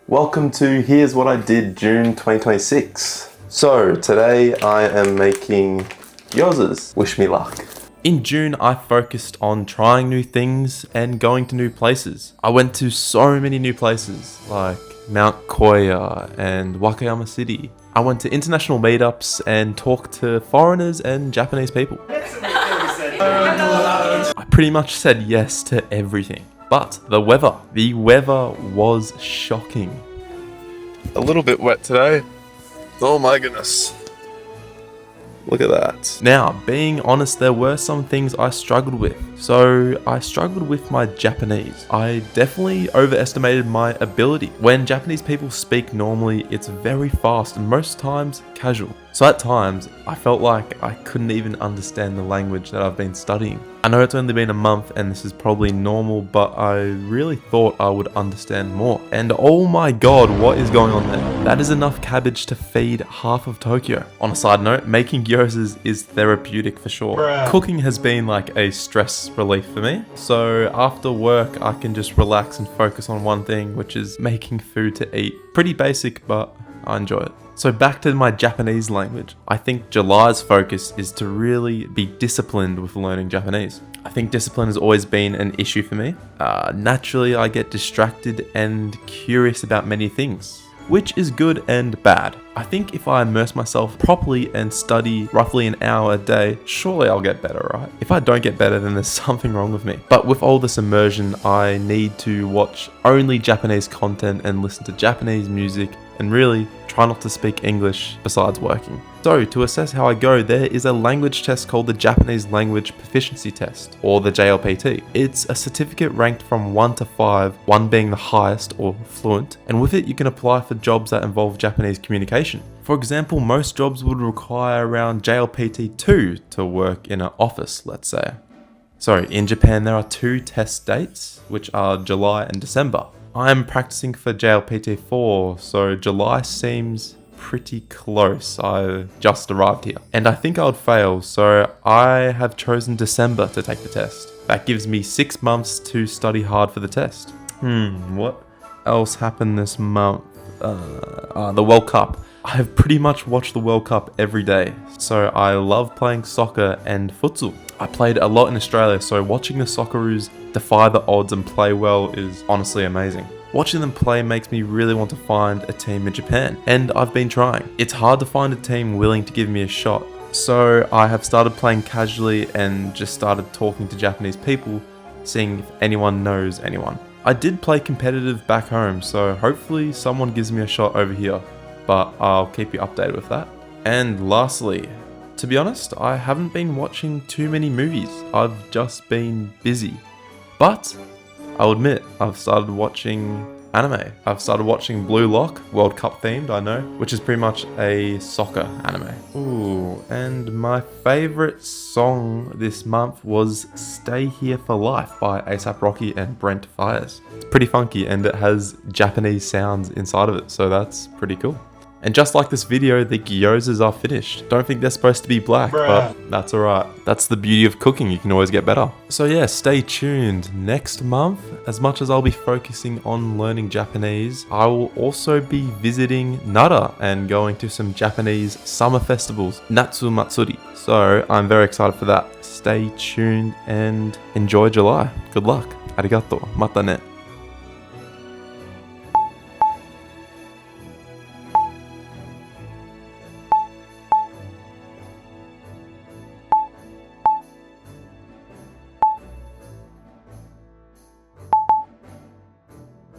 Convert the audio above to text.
Welcome to Here's What I Did June 2026. So today I am making Gyozas. Wish me luck. In June, I focused on trying new things and going to new places. I went to so many new places like Mount Koya and Wakayama City. I went to international meetups and talked to foreigners and Japanese people. I pretty much said yes to everything. But the weather was shocking. A little bit wet today. Oh my goodness. Look at that. Now, being honest, there were some things I struggled with. So I struggled with my Japanese. I definitely overestimated my ability. When Japanese people speak normally, it's very fast and most times casual. So at times, I felt like I couldn't even understand the language that I've been studying. I know it's only been a month and this is probably normal, but I really thought I would understand more. And oh my god, what is going on there? That is enough cabbage to feed half of Tokyo. On a side note, making gyozas is therapeutic for sure. Cooking has been like a stress relief for me. So after work, I can just relax and focus on one thing, which is making food to eat. Pretty basic, but I enjoy it. So back to my Japanese language. I think July's focus is to really be disciplined with learning Japanese. I think discipline has always been an issue for me. Naturally, I get distracted and curious about many things, which is good and bad. I think if I immerse myself properly and study roughly an hour a day, surely I'll get better, right? If I don't get better, then there's something wrong with me. But with all this immersion, I need to watch only Japanese content and listen to Japanese music and really try not to speak English besides working. So to assess how I go, there is a language test called the Japanese Language Proficiency Test, or the JLPT. It's a certificate ranked from 1 to 5, 1 being the highest or fluent, and with it you can apply for jobs that involve Japanese communication. For example, most jobs would require around JLPT 2 to work in an office, let's say. So in Japan there are 2 test dates, which are July and December. I'm practicing for JLPT 4, so July seems pretty close. I just arrived here. And I think I would fail, so I have chosen December to take the test. That gives me 6 months to study hard for the test. What else happened this month? The World Cup. I have pretty much watched the World Cup every day, so I love playing soccer and futsal. I played a lot in Australia, so watching the Socceroos defy the odds and play well is honestly amazing. Watching them play makes me really want to find a team in Japan, and I've been trying. It's hard to find a team willing to give me a shot, so I have started playing casually and just started talking to Japanese people, seeing if anyone knows anyone. I did play competitive back home, so hopefully someone gives me a shot over here, but I'll keep you updated with that. And lastly, to be honest, I haven't been watching too many movies. I've just been busy. But I'll admit, I've started watching anime. I've started watching Blue Lock, World Cup themed, I know, which is pretty much a soccer anime. Ooh, and my favorite song this month was Stay Here for Life by A$AP Rocky and Brent Fires. It's pretty funky and it has Japanese sounds inside of it, so that's pretty cool. And just like this video, the gyozas are finished. Don't think they're supposed to be black, but that's alright. That's the beauty of cooking, you can always get better. So yeah, stay tuned. Next month, as much as I'll be focusing on learning Japanese, I will also be visiting Nara and going to some Japanese summer festivals, Natsu Matsuri. So I'm very excited for that. Stay tuned and enjoy July. Good luck. Arigato. Mata ne.